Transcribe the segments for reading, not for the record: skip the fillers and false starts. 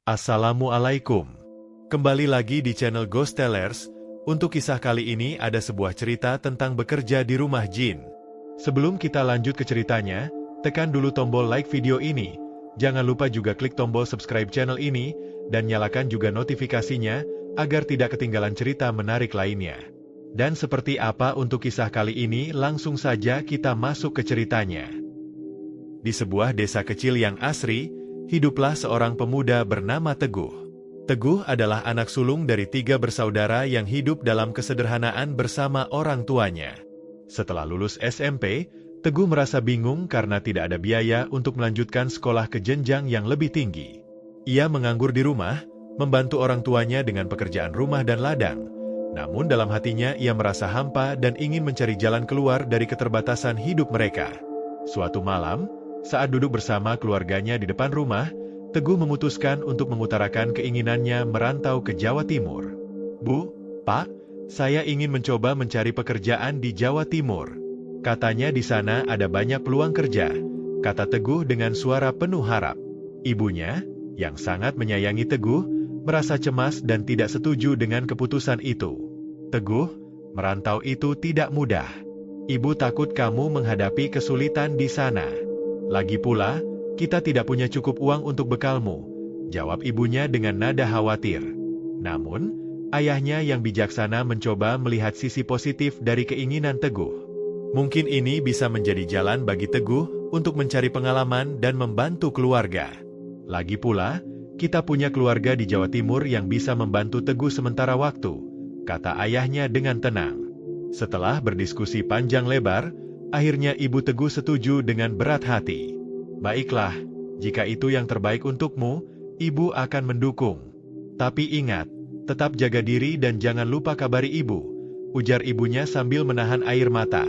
Assalamualaikum. Kembali lagi di channel Ghost Tellers. Untuk kisah kali ini ada sebuah cerita tentang bekerja di rumah jin. Sebelum kita lanjut ke ceritanya, tekan dulu tombol like video ini. Jangan lupa juga klik tombol subscribe channel ini, dan nyalakan juga notifikasinya, agar tidak ketinggalan cerita menarik lainnya. Dan seperti apa untuk kisah kali ini, langsung saja kita masuk ke ceritanya. Di sebuah desa kecil yang asri, hiduplah seorang pemuda bernama Teguh. Teguh adalah anak sulung dari 3 bersaudara yang hidup dalam kesederhanaan bersama orang tuanya. Setelah lulus SMP, Teguh merasa bingung karena tidak ada biaya untuk melanjutkan sekolah ke jenjang yang lebih tinggi. Ia menganggur di rumah, membantu orang tuanya dengan pekerjaan rumah dan ladang. Namun dalam hatinya ia merasa hampa dan ingin mencari jalan keluar dari keterbatasan hidup mereka. Suatu malam, saat duduk bersama keluarganya di depan rumah, Teguh memutuskan untuk mengutarakan keinginannya merantau ke Jawa Timur. "Bu, Pak, saya ingin mencoba mencari pekerjaan di Jawa Timur. Katanya di sana ada banyak peluang kerja," kata Teguh dengan suara penuh harap. Ibunya, yang sangat menyayangi Teguh, merasa cemas dan tidak setuju dengan keputusan itu. "Teguh, merantau itu tidak mudah. Ibu takut kamu menghadapi kesulitan di sana. Lagi pula, kita tidak punya cukup uang untuk bekalmu," jawab ibunya dengan nada khawatir. Namun, ayahnya yang bijaksana mencoba melihat sisi positif dari keinginan Teguh. Mungkin ini bisa menjadi jalan bagi Teguh untuk mencari pengalaman dan membantu keluarga. Lagi pula, kita punya keluarga di Jawa Timur yang bisa membantu Teguh sementara waktu, kata ayahnya dengan tenang. Setelah berdiskusi panjang lebar, akhirnya ibu Teguh setuju dengan berat hati. "Baiklah, jika itu yang terbaik untukmu, ibu akan mendukung. Tapi ingat, tetap jaga diri dan jangan lupa kabari ibu," ujar ibunya sambil menahan air mata.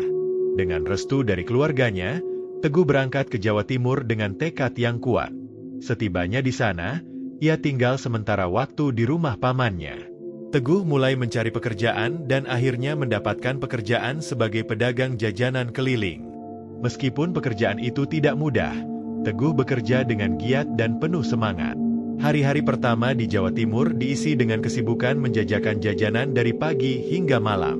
Dengan restu dari keluarganya, Teguh berangkat ke Jawa Timur dengan tekad yang kuat. Setibanya di sana, ia tinggal sementara waktu di rumah pamannya. Teguh mulai mencari pekerjaan dan akhirnya mendapatkan pekerjaan sebagai pedagang jajanan keliling. Meskipun pekerjaan itu tidak mudah, Teguh bekerja dengan giat dan penuh semangat. Hari-hari pertama di Jawa Timur diisi dengan kesibukan menjajakan jajanan dari pagi hingga malam.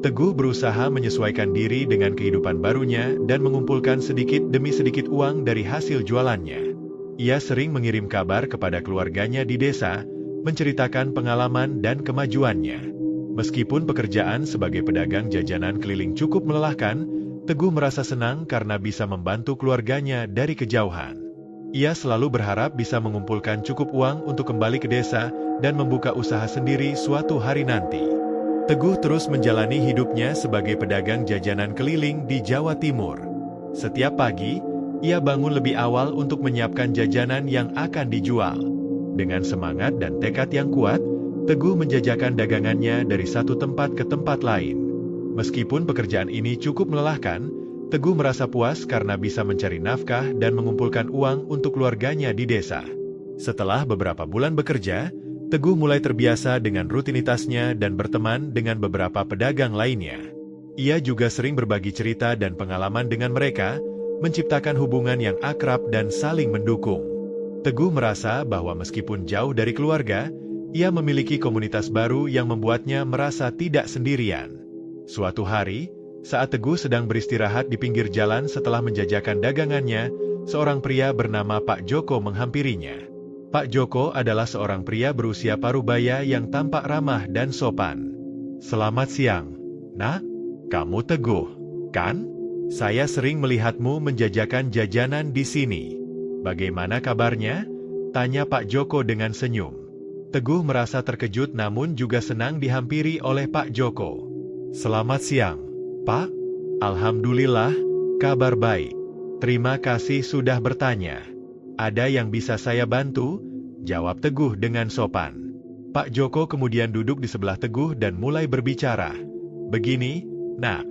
Teguh berusaha menyesuaikan diri dengan kehidupan barunya dan mengumpulkan sedikit demi sedikit uang dari hasil jualannya. Ia sering mengirim kabar kepada keluarganya di desa, menceritakan pengalaman dan kemajuannya. Meskipun pekerjaan sebagai pedagang jajanan keliling cukup melelahkan, Teguh merasa senang karena bisa membantu keluarganya dari kejauhan. Ia selalu berharap bisa mengumpulkan cukup uang untuk kembali ke desa dan membuka usaha sendiri suatu hari nanti. Teguh terus menjalani hidupnya sebagai pedagang jajanan keliling di Jawa Timur. Setiap pagi, ia bangun lebih awal untuk menyiapkan jajanan yang akan dijual. Dengan semangat dan tekad yang kuat, Teguh menjajakan dagangannya dari satu tempat ke tempat lain. Meskipun pekerjaan ini cukup melelahkan, Teguh merasa puas karena bisa mencari nafkah dan mengumpulkan uang untuk keluarganya di desa. Setelah beberapa bulan bekerja, Teguh mulai terbiasa dengan rutinitasnya dan berteman dengan beberapa pedagang lainnya. Ia juga sering berbagi cerita dan pengalaman dengan mereka, menciptakan hubungan yang akrab dan saling mendukung. Teguh merasa bahwa meskipun jauh dari keluarga, ia memiliki komunitas baru yang membuatnya merasa tidak sendirian. Suatu hari, saat Teguh sedang beristirahat di pinggir jalan setelah menjajakan dagangannya, seorang pria bernama Pak Joko menghampirinya. Pak Joko adalah seorang pria berusia parubaya yang tampak ramah dan sopan. "Selamat siang, Nak. Kamu Teguh, kan? Saya sering melihatmu menjajakan jajanan di sini. Bagaimana kabarnya?" tanya Pak Joko dengan senyum. Teguh merasa terkejut namun juga senang dihampiri oleh Pak Joko. "Selamat siang, Pak. Alhamdulillah, kabar baik. Terima kasih sudah bertanya. Ada yang bisa saya bantu?" jawab Teguh dengan sopan. Pak Joko kemudian duduk di sebelah Teguh dan mulai berbicara. "Begini, Nak.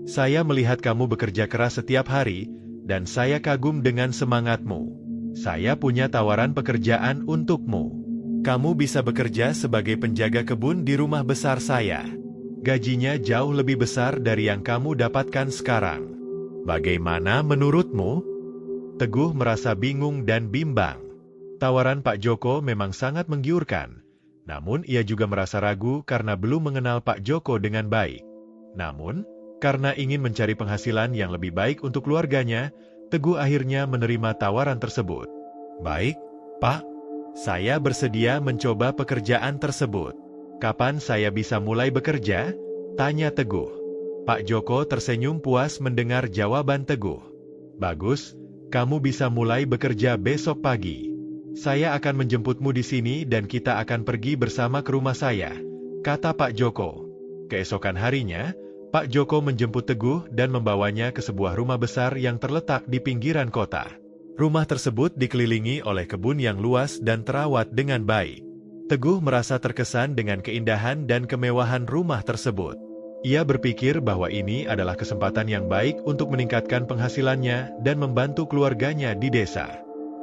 Saya melihat kamu bekerja keras setiap hari, dan saya kagum dengan semangatmu. Saya punya tawaran pekerjaan untukmu. Kamu bisa bekerja sebagai penjaga kebun di rumah besar saya. Gajinya jauh lebih besar dari yang kamu dapatkan sekarang. Bagaimana menurutmu?" Teguh merasa bingung dan bimbang. Tawaran Pak Joko memang sangat menggiurkan. Namun ia juga merasa ragu karena belum mengenal Pak Joko dengan baik. Namun, karena ingin mencari penghasilan yang lebih baik untuk keluarganya, Teguh akhirnya menerima tawaran tersebut. Baik, Pak. Saya bersedia mencoba pekerjaan tersebut. Kapan saya bisa mulai bekerja? Tanya Teguh. Pak Joko tersenyum puas mendengar jawaban Teguh. Bagus, kamu bisa mulai bekerja besok pagi. Saya akan menjemputmu di sini dan kita akan pergi bersama ke rumah saya, kata Pak Joko. Keesokan harinya, Pak Joko menjemput Teguh dan membawanya ke sebuah rumah besar yang terletak di pinggiran kota. Rumah tersebut dikelilingi oleh kebun yang luas dan terawat dengan baik. Teguh merasa terkesan dengan keindahan dan kemewahan rumah tersebut. Ia berpikir bahwa ini adalah kesempatan yang baik untuk meningkatkan penghasilannya dan membantu keluarganya di desa.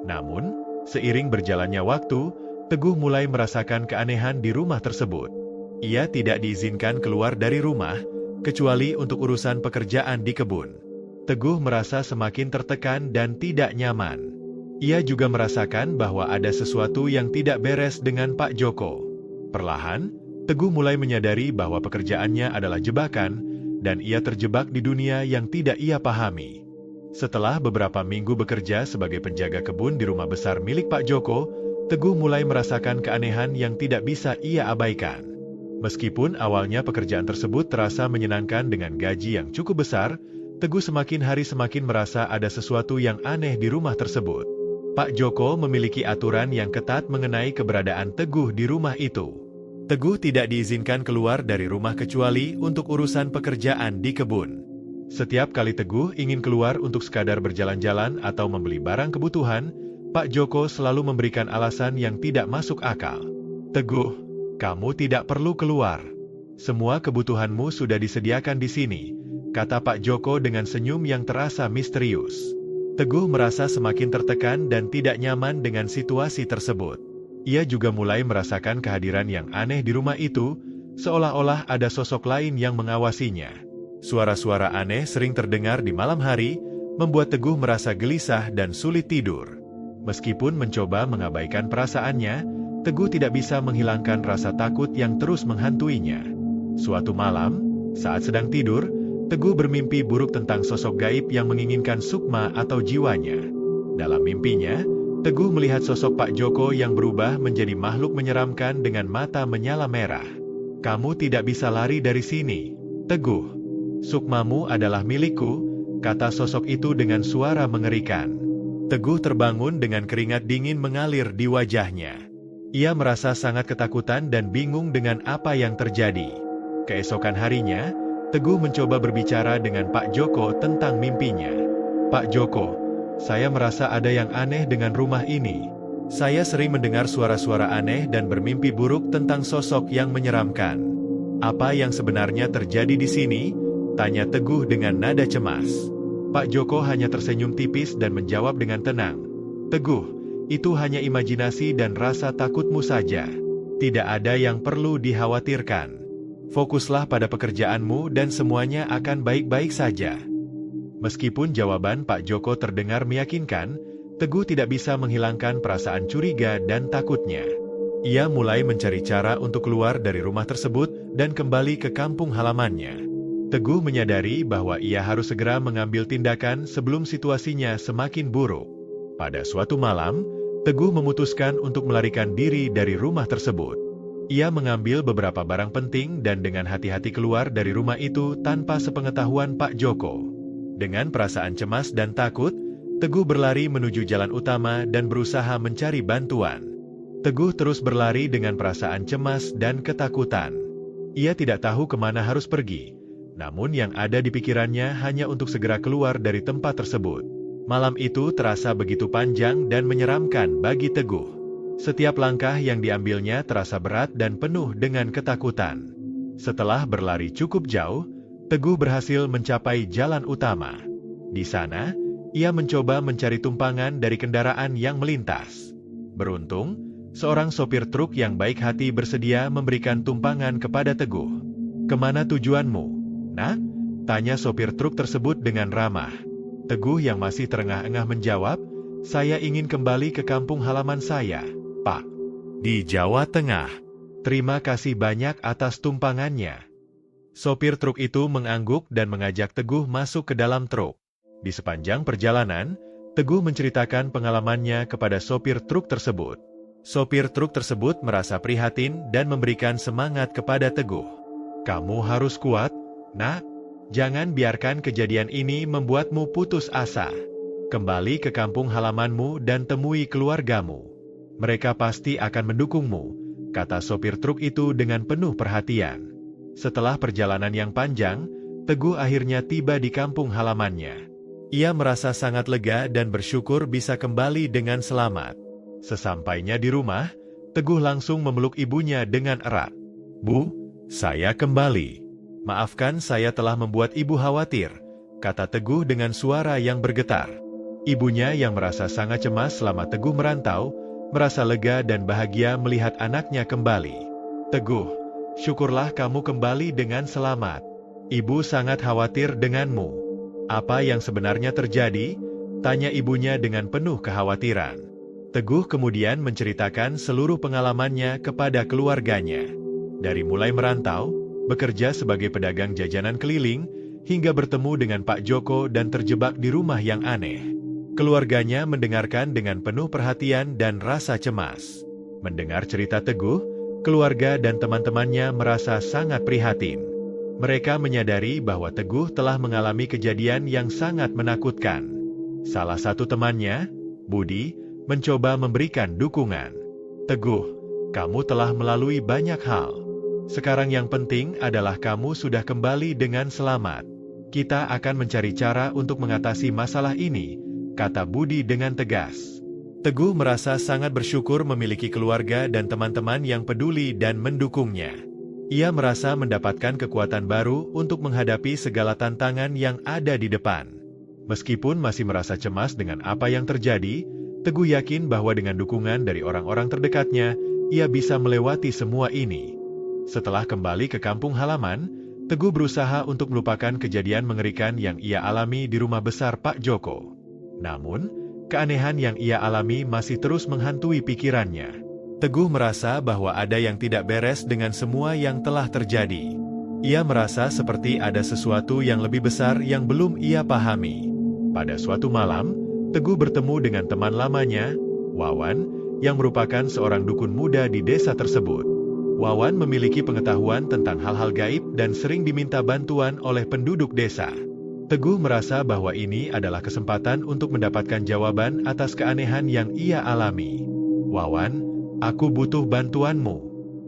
Namun, seiring berjalannya waktu, Teguh mulai merasakan keanehan di rumah tersebut. Ia tidak diizinkan keluar dari rumah, kecuali untuk urusan pekerjaan di kebun. Teguh merasa semakin tertekan dan tidak nyaman. Ia juga merasakan bahwa ada sesuatu yang tidak beres dengan Pak Joko. Perlahan, Teguh mulai menyadari bahwa pekerjaannya adalah jebakan, dan ia terjebak di dunia yang tidak ia pahami. Setelah beberapa minggu bekerja sebagai penjaga kebun di rumah besar milik Pak Joko, Teguh mulai merasakan keanehan yang tidak bisa ia abaikan. Meskipun awalnya pekerjaan tersebut terasa menyenangkan dengan gaji yang cukup besar, Teguh semakin hari semakin merasa ada sesuatu yang aneh di rumah tersebut. Pak Joko memiliki aturan yang ketat mengenai keberadaan Teguh di rumah itu. Teguh tidak diizinkan keluar dari rumah kecuali untuk urusan pekerjaan di kebun. Setiap kali Teguh ingin keluar untuk sekadar berjalan-jalan atau membeli barang kebutuhan, Pak Joko selalu memberikan alasan yang tidak masuk akal. Teguh, kamu tidak perlu keluar. Semua kebutuhanmu sudah disediakan di sini, kata Pak Joko dengan senyum yang terasa misterius. Teguh merasa semakin tertekan dan tidak nyaman dengan situasi tersebut. Ia juga mulai merasakan kehadiran yang aneh di rumah itu, seolah-olah ada sosok lain yang mengawasinya. Suara-suara aneh sering terdengar di malam hari, membuat Teguh merasa gelisah dan sulit tidur. Meskipun mencoba mengabaikan perasaannya, Teguh tidak bisa menghilangkan rasa takut yang terus menghantuinya. Suatu malam, saat sedang tidur, Teguh bermimpi buruk tentang sosok gaib yang menginginkan sukma atau jiwanya. Dalam mimpinya, Teguh melihat sosok Pak Joko yang berubah menjadi makhluk menyeramkan dengan mata menyala merah. Kamu tidak bisa lari dari sini, Teguh. Sukmamu adalah milikku, kata sosok itu dengan suara mengerikan. Teguh terbangun dengan keringat dingin mengalir di wajahnya. Ia merasa sangat ketakutan dan bingung dengan apa yang terjadi. Keesokan harinya, Teguh mencoba berbicara dengan Pak Joko tentang mimpinya. Pak Joko, saya merasa ada yang aneh dengan rumah ini. Saya sering mendengar suara-suara aneh dan bermimpi buruk tentang sosok yang menyeramkan. Apa yang sebenarnya terjadi di sini? Tanya Teguh dengan nada cemas. Pak Joko hanya tersenyum tipis dan menjawab dengan tenang. Teguh, itu hanya imajinasi dan rasa takutmu saja. Tidak ada yang perlu dikhawatirkan. Fokuslah pada pekerjaanmu dan semuanya akan baik-baik saja. Meskipun jawaban Pak Joko terdengar meyakinkan, Teguh tidak bisa menghilangkan perasaan curiga dan takutnya. Ia mulai mencari cara untuk keluar dari rumah tersebut dan kembali ke kampung halamannya. Teguh menyadari bahwa ia harus segera mengambil tindakan sebelum situasinya semakin buruk. Pada suatu malam, Teguh memutuskan untuk melarikan diri dari rumah tersebut. Ia mengambil beberapa barang penting dan dengan hati-hati keluar dari rumah itu tanpa sepengetahuan Pak Joko. Dengan perasaan cemas dan takut, Teguh berlari menuju jalan utama dan berusaha mencari bantuan. Teguh terus berlari dengan perasaan cemas dan ketakutan. Ia tidak tahu kemana harus pergi, namun yang ada di pikirannya hanya untuk segera keluar dari tempat tersebut. Malam itu terasa begitu panjang dan menyeramkan bagi Teguh. Setiap langkah yang diambilnya terasa berat dan penuh dengan ketakutan. Setelah berlari cukup jauh, Teguh berhasil mencapai jalan utama. Di sana, ia mencoba mencari tumpangan dari kendaraan yang melintas. Beruntung, seorang sopir truk yang baik hati bersedia memberikan tumpangan kepada Teguh. Kemana tujuanmu, Nak? Tanya sopir truk tersebut dengan ramah. Teguh yang masih terengah-engah menjawab, Saya ingin kembali ke kampung halaman saya, Pak. Di Jawa Tengah. Terima kasih banyak atas tumpangannya. Sopir truk itu mengangguk dan mengajak Teguh masuk ke dalam truk. Di sepanjang perjalanan, Teguh menceritakan pengalamannya kepada sopir truk tersebut. Sopir truk tersebut merasa prihatin dan memberikan semangat kepada Teguh. Kamu harus kuat, nak. Jangan biarkan kejadian ini membuatmu putus asa. Kembali ke kampung halamanmu dan temui keluargamu. Mereka pasti akan mendukungmu, kata sopir truk itu dengan penuh perhatian. Setelah perjalanan yang panjang, Teguh akhirnya tiba di kampung halamannya. Ia merasa sangat lega dan bersyukur bisa kembali dengan selamat. Sesampainya di rumah, Teguh langsung memeluk ibunya dengan erat. Bu, saya kembali. Maafkan saya telah membuat ibu khawatir, kata Teguh dengan suara yang bergetar. Ibunya yang merasa sangat cemas selama Teguh merantau, merasa lega dan bahagia melihat anaknya kembali. Teguh, syukurlah kamu kembali dengan selamat. Ibu sangat khawatir denganmu. Apa yang sebenarnya terjadi? Tanya ibunya dengan penuh kekhawatiran. Teguh kemudian menceritakan seluruh pengalamannya kepada keluarganya. Dari mulai merantau, bekerja sebagai pedagang jajanan keliling, hingga bertemu dengan Pak Joko dan terjebak di rumah yang aneh. Keluarganya mendengarkan dengan penuh perhatian dan rasa cemas. Mendengar cerita Teguh, keluarga dan teman-temannya merasa sangat prihatin. Mereka menyadari bahwa Teguh telah mengalami kejadian yang sangat menakutkan. Salah satu temannya, Budi, mencoba memberikan dukungan. Teguh, kamu telah melalui banyak hal. Sekarang yang penting adalah kamu sudah kembali dengan selamat. Kita akan mencari cara untuk mengatasi masalah ini, kata Budi dengan tegas. Teguh merasa sangat bersyukur memiliki keluarga dan teman-teman yang peduli dan mendukungnya. Ia merasa mendapatkan kekuatan baru untuk menghadapi segala tantangan yang ada di depan. Meskipun masih merasa cemas dengan apa yang terjadi, Teguh yakin bahwa dengan dukungan dari orang-orang terdekatnya, ia bisa melewati semua ini. Setelah kembali ke kampung halaman, Teguh berusaha untuk melupakan kejadian mengerikan yang ia alami di rumah besar Pak Joko. Namun, keanehan yang ia alami masih terus menghantui pikirannya. Teguh merasa bahwa ada yang tidak beres dengan semua yang telah terjadi. Ia merasa seperti ada sesuatu yang lebih besar yang belum ia pahami. Pada suatu malam, Teguh bertemu dengan teman lamanya, Wawan, yang merupakan seorang dukun muda di desa tersebut. Wawan memiliki pengetahuan tentang hal-hal gaib dan sering diminta bantuan oleh penduduk desa. Teguh merasa bahwa ini adalah kesempatan untuk mendapatkan jawaban atas keanehan yang ia alami. Wawan, aku butuh bantuanmu.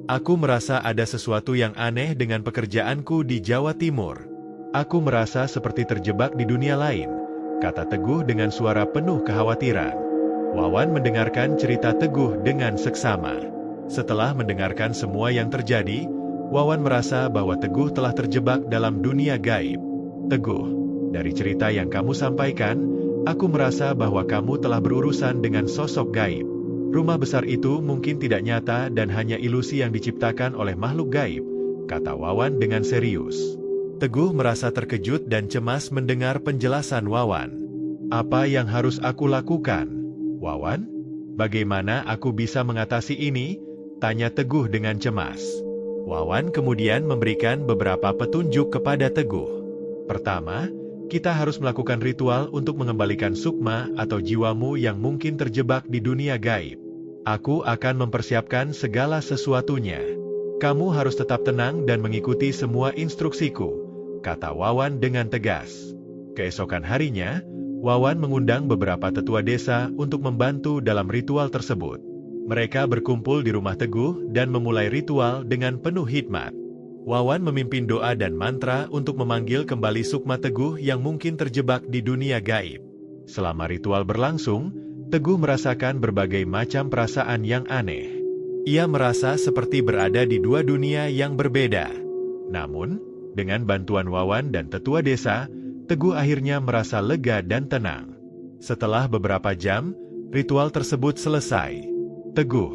Aku merasa ada sesuatu yang aneh dengan pekerjaanku di Jawa Timur. Aku merasa seperti terjebak di dunia lain, kata Teguh dengan suara penuh kekhawatiran. Wawan mendengarkan cerita Teguh dengan seksama. Setelah mendengarkan semua yang terjadi, Wawan merasa bahwa Teguh telah terjebak dalam dunia gaib. Teguh, dari cerita yang kamu sampaikan, aku merasa bahwa kamu telah berurusan dengan sosok gaib. Rumah besar itu mungkin tidak nyata dan hanya ilusi yang diciptakan oleh makhluk gaib, kata Wawan dengan serius. Teguh merasa terkejut dan cemas mendengar penjelasan Wawan. Apa yang harus aku lakukan? Wawan, bagaimana aku bisa mengatasi ini? Tanya Teguh dengan cemas. Wawan kemudian memberikan beberapa petunjuk kepada Teguh. Pertama, kita harus melakukan ritual untuk mengembalikan sukma atau jiwamu yang mungkin terjebak di dunia gaib. Aku akan mempersiapkan segala sesuatunya. Kamu harus tetap tenang dan mengikuti semua instruksiku, kata Wawan dengan tegas. Keesokan harinya, Wawan mengundang beberapa tetua desa untuk membantu dalam ritual tersebut. Mereka berkumpul di rumah Teguh dan memulai ritual dengan penuh hikmat. Wawan memimpin doa dan mantra untuk memanggil kembali sukma Teguh yang mungkin terjebak di dunia gaib. Selama ritual berlangsung, Teguh merasakan berbagai macam perasaan yang aneh. Ia merasa seperti berada di dua dunia yang berbeda. Namun, dengan bantuan Wawan dan tetua desa, Teguh akhirnya merasa lega dan tenang. Setelah beberapa jam, ritual tersebut selesai. Teguh,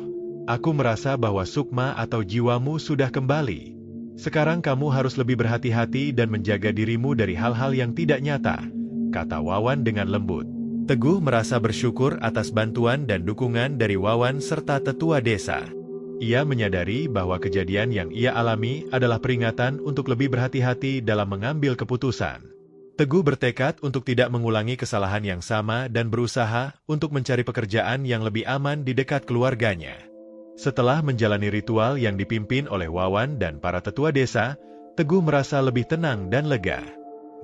aku merasa bahwa sukma atau jiwamu sudah kembali. Sekarang kamu harus lebih berhati-hati dan menjaga dirimu dari hal-hal yang tidak nyata, kata Wawan dengan lembut. Teguh merasa bersyukur atas bantuan dan dukungan dari Wawan serta tetua desa. Ia menyadari bahwa kejadian yang ia alami adalah peringatan untuk lebih berhati-hati dalam mengambil keputusan. Teguh bertekad untuk tidak mengulangi kesalahan yang sama dan berusaha untuk mencari pekerjaan yang lebih aman di dekat keluarganya. Setelah menjalani ritual yang dipimpin oleh Wawan dan para tetua desa, Teguh merasa lebih tenang dan lega.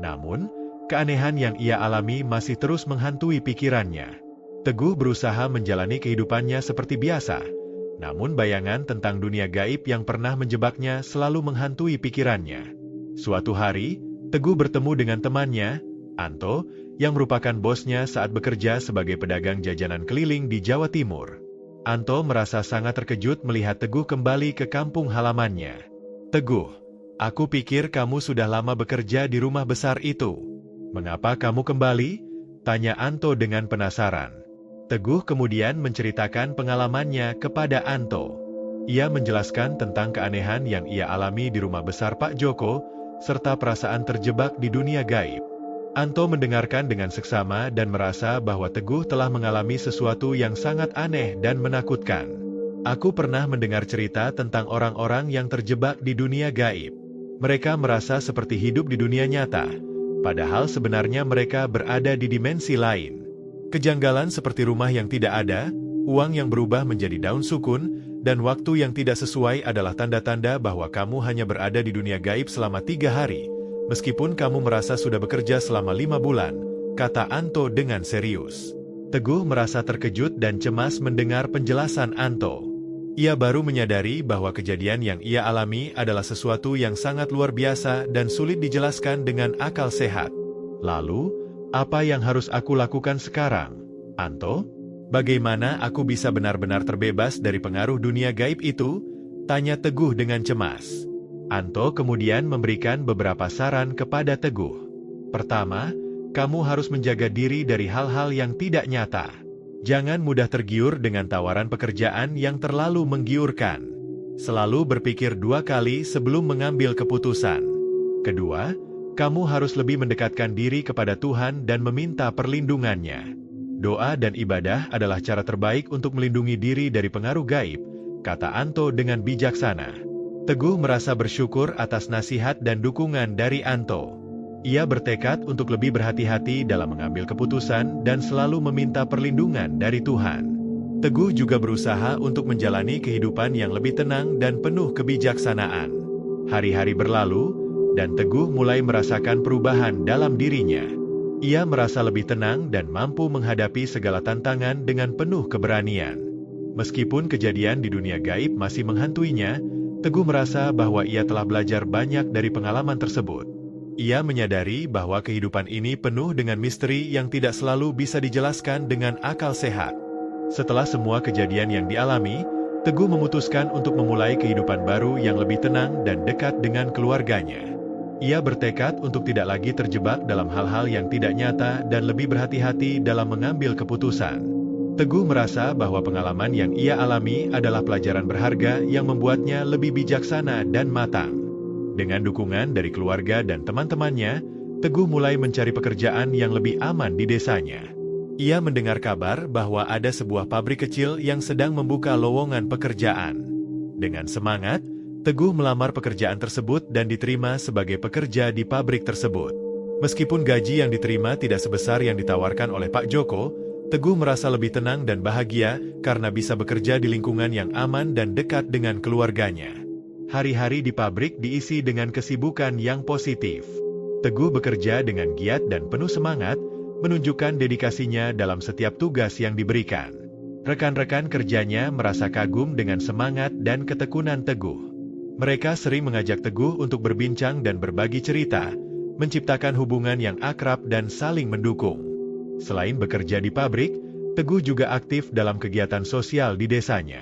Namun, keanehan yang ia alami masih terus menghantui pikirannya. Teguh berusaha menjalani kehidupannya seperti biasa, namun bayangan tentang dunia gaib yang pernah menjebaknya selalu menghantui pikirannya. Suatu hari, Teguh bertemu dengan temannya, Anto, yang merupakan bosnya saat bekerja sebagai pedagang jajanan keliling di Jawa Timur. Anto merasa sangat terkejut melihat Teguh kembali ke kampung halamannya. "Teguh, aku pikir kamu sudah lama bekerja di rumah besar itu. Mengapa kamu kembali?" tanya Anto dengan penasaran. Teguh kemudian menceritakan pengalamannya kepada Anto. Ia menjelaskan tentang keanehan yang ia alami di rumah besar Pak Joko, serta perasaan terjebak di dunia gaib. Anto mendengarkan dengan seksama dan merasa bahwa Teguh telah mengalami sesuatu yang sangat aneh dan menakutkan. "Aku pernah mendengar cerita tentang orang-orang yang terjebak di dunia gaib. Mereka merasa seperti hidup di dunia nyata, padahal sebenarnya mereka berada di dimensi lain. Kejanggalan seperti rumah yang tidak ada, uang yang berubah menjadi daun sukun, dan waktu yang tidak sesuai adalah tanda-tanda bahwa kamu hanya berada di dunia gaib selama 3 hari. Meskipun kamu merasa sudah bekerja selama 5 bulan, kata Anto dengan serius. Teguh merasa terkejut dan cemas mendengar penjelasan Anto. Ia baru menyadari bahwa kejadian yang ia alami adalah sesuatu yang sangat luar biasa dan sulit dijelaskan dengan akal sehat. "Lalu, apa yang harus aku lakukan sekarang, Anto? Bagaimana aku bisa benar-benar terbebas dari pengaruh dunia gaib itu?" tanya Teguh dengan cemas. Anto kemudian memberikan beberapa saran kepada Teguh. Pertama, kamu harus menjaga diri dari hal-hal yang tidak nyata. Jangan mudah tergiur dengan tawaran pekerjaan yang terlalu menggiurkan. Selalu berpikir 2 kali sebelum mengambil keputusan. Kedua, kamu harus lebih mendekatkan diri kepada Tuhan dan meminta perlindungannya. Doa dan ibadah adalah cara terbaik untuk melindungi diri dari pengaruh gaib, kata Anto dengan bijaksana. Teguh merasa bersyukur atas nasihat dan dukungan dari Anto. Ia bertekad untuk lebih berhati-hati dalam mengambil keputusan dan selalu meminta perlindungan dari Tuhan. Teguh juga berusaha untuk menjalani kehidupan yang lebih tenang dan penuh kebijaksanaan. Hari-hari berlalu, dan Teguh mulai merasakan perubahan dalam dirinya. Ia merasa lebih tenang dan mampu menghadapi segala tantangan dengan penuh keberanian. Meskipun kejadian di dunia gaib masih menghantuinya, Teguh merasa bahwa ia telah belajar banyak dari pengalaman tersebut. Ia menyadari bahwa kehidupan ini penuh dengan misteri yang tidak selalu bisa dijelaskan dengan akal sehat. Setelah semua kejadian yang dialami, Teguh memutuskan untuk memulai kehidupan baru yang lebih tenang dan dekat dengan keluarganya. Ia bertekad untuk tidak lagi terjebak dalam hal-hal yang tidak nyata dan lebih berhati-hati dalam mengambil keputusan. Teguh merasa bahwa pengalaman yang ia alami adalah pelajaran berharga yang membuatnya lebih bijaksana dan matang. Dengan dukungan dari keluarga dan teman-temannya, Teguh mulai mencari pekerjaan yang lebih aman di desanya. Ia mendengar kabar bahwa ada sebuah pabrik kecil yang sedang membuka lowongan pekerjaan. Dengan semangat, Teguh melamar pekerjaan tersebut dan diterima sebagai pekerja di pabrik tersebut. Meskipun gaji yang diterima tidak sebesar yang ditawarkan oleh Pak Joko, Teguh merasa lebih tenang dan bahagia karena bisa bekerja di lingkungan yang aman dan dekat dengan keluarganya. Hari-hari di pabrik diisi dengan kesibukan yang positif. Teguh bekerja dengan giat dan penuh semangat, menunjukkan dedikasinya dalam setiap tugas yang diberikan. Rekan-rekan kerjanya merasa kagum dengan semangat dan ketekunan Teguh. Mereka sering mengajak Teguh untuk berbincang dan berbagi cerita, menciptakan hubungan yang akrab dan saling mendukung. Selain bekerja di pabrik, Teguh juga aktif dalam kegiatan sosial di desanya.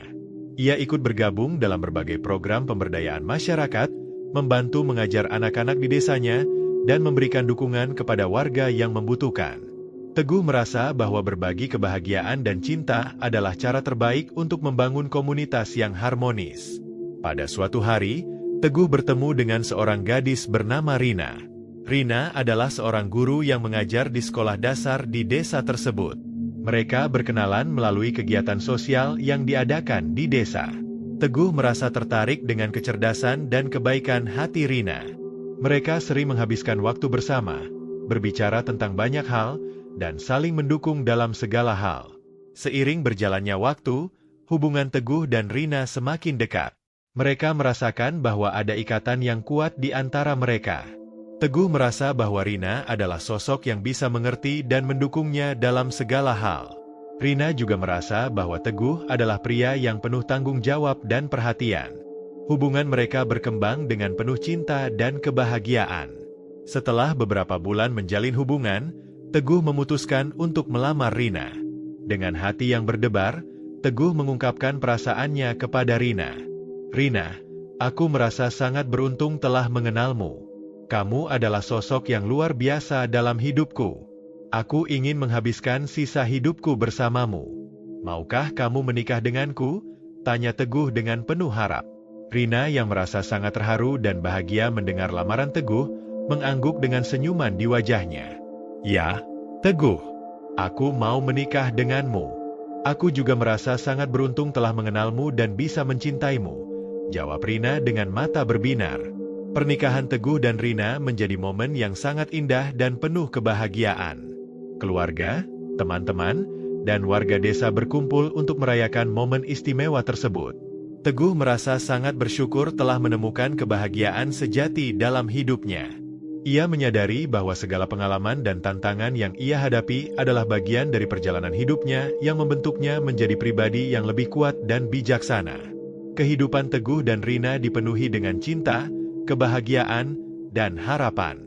Ia ikut bergabung dalam berbagai program pemberdayaan masyarakat, membantu mengajar anak-anak di desanya, dan memberikan dukungan kepada warga yang membutuhkan. Teguh merasa bahwa berbagi kebahagiaan dan cinta adalah cara terbaik untuk membangun komunitas yang harmonis. Pada suatu hari, Teguh bertemu dengan seorang gadis bernama Rina. Rina adalah seorang guru yang mengajar di sekolah dasar di desa tersebut. Mereka berkenalan melalui kegiatan sosial yang diadakan di desa. Teguh merasa tertarik dengan kecerdasan dan kebaikan hati Rina. Mereka sering menghabiskan waktu bersama, berbicara tentang banyak hal, dan saling mendukung dalam segala hal. Seiring berjalannya waktu, hubungan Teguh dan Rina semakin dekat. Mereka merasakan bahwa ada ikatan yang kuat di antara mereka. Teguh merasa bahwa Rina adalah sosok yang bisa mengerti dan mendukungnya dalam segala hal. Rina juga merasa bahwa Teguh adalah pria yang penuh tanggung jawab dan perhatian. Hubungan mereka berkembang dengan penuh cinta dan kebahagiaan. Setelah beberapa bulan menjalin hubungan, Teguh memutuskan untuk melamar Rina. Dengan hati yang berdebar, Teguh mengungkapkan perasaannya kepada Rina. Rina, aku merasa sangat beruntung telah mengenalmu. Kamu adalah sosok yang luar biasa dalam hidupku. Aku ingin menghabiskan sisa hidupku bersamamu. Maukah kamu menikah denganku? Tanya Teguh dengan penuh harap. Rina yang merasa sangat terharu dan bahagia mendengar lamaran Teguh, mengangguk dengan senyuman di wajahnya. Ya, Teguh, aku mau menikah denganmu. Aku juga merasa sangat beruntung telah mengenalmu dan bisa mencintaimu, jawab Rina dengan mata berbinar. Pernikahan Teguh dan Rina menjadi momen yang sangat indah dan penuh kebahagiaan. Keluarga, teman-teman, dan warga desa berkumpul untuk merayakan momen istimewa tersebut. Teguh merasa sangat bersyukur telah menemukan kebahagiaan sejati dalam hidupnya. Ia menyadari bahwa segala pengalaman dan tantangan yang ia hadapi adalah bagian dari perjalanan hidupnya yang membentuknya menjadi pribadi yang lebih kuat dan bijaksana. Kehidupan Teguh dan Rina dipenuhi dengan cinta, kebahagiaan, dan harapan.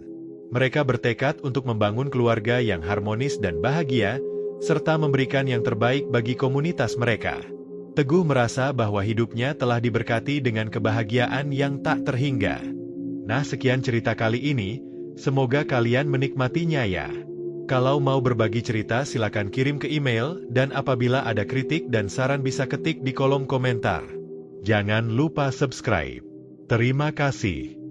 Mereka bertekad untuk membangun keluarga yang harmonis dan bahagia, serta memberikan yang terbaik bagi komunitas mereka. Teguh merasa bahwa hidupnya telah diberkati dengan kebahagiaan yang tak terhingga. Nah, sekian cerita kali ini, semoga kalian menikmatinya ya. Kalau mau berbagi cerita silakan kirim ke email, dan apabila ada kritik dan saran bisa ketik di kolom komentar. Jangan lupa subscribe. Terima kasih.